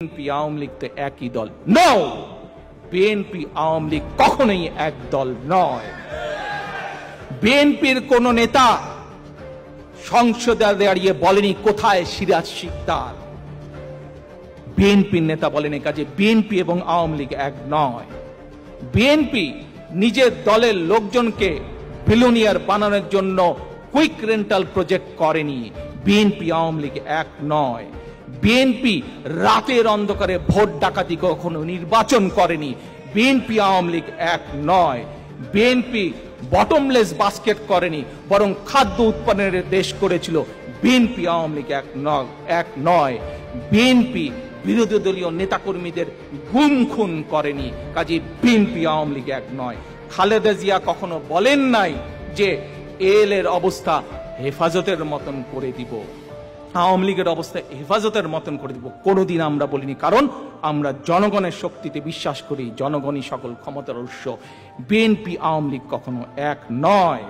BNP Awami League তো একই দল। নো, বিএনপি আওয়ামী লীগ কখনোই এক দল নয়। বিএনপির কোন নেতা সংসদে দাঁড়িয়ে বলেনি কোথায় সিরাজ শিকদার। বিএনপির নেতা বলেনি, কাজে বিএনপি এবং আওয়ামী লীগ এক নয়। বিএনপি নিজের দলের লোকজনকে বিলিয়নিয়ার বানানোর জন্য কুইক রেন্টাল প্রজেক্ট করেনি। বিএনপি আওয়ামী লীগ এক নয়। বিএনপি রাতের অন্ধকারে ভোট ডাকাতি কখনো নির্বাচন করেনি। বিএনপি আওয়ামী লীগ এক নয়। বিএনপি বটমলেস বাস্কেট করেনি, বরং খাদ্য উৎপাদনের দেশ করেছিল। বিএনপি আওয়ামী লীগ এক নয়। বিএনপি বিরোধী দলীয় নেতাকর্মীদের গুম খুন করেনি, কাজে বিএনপি আওয়ামী লীগ এক নয়। খালেদা জিয়া কখনো বলেন নাই যে এর অবস্থা হেফাজতের মতন করে দিব, আওয়ামী লীগের অবস্থা হেফাজতের মতন করে দিব, কোনোদিন আমরা বলিনি। কারণ আমরা জনগণের শক্তিতে বিশ্বাস করি, জনগণই সকল ক্ষমতার উৎস। বিএনপি আওয়ামী লীগ কখনো এক নয়।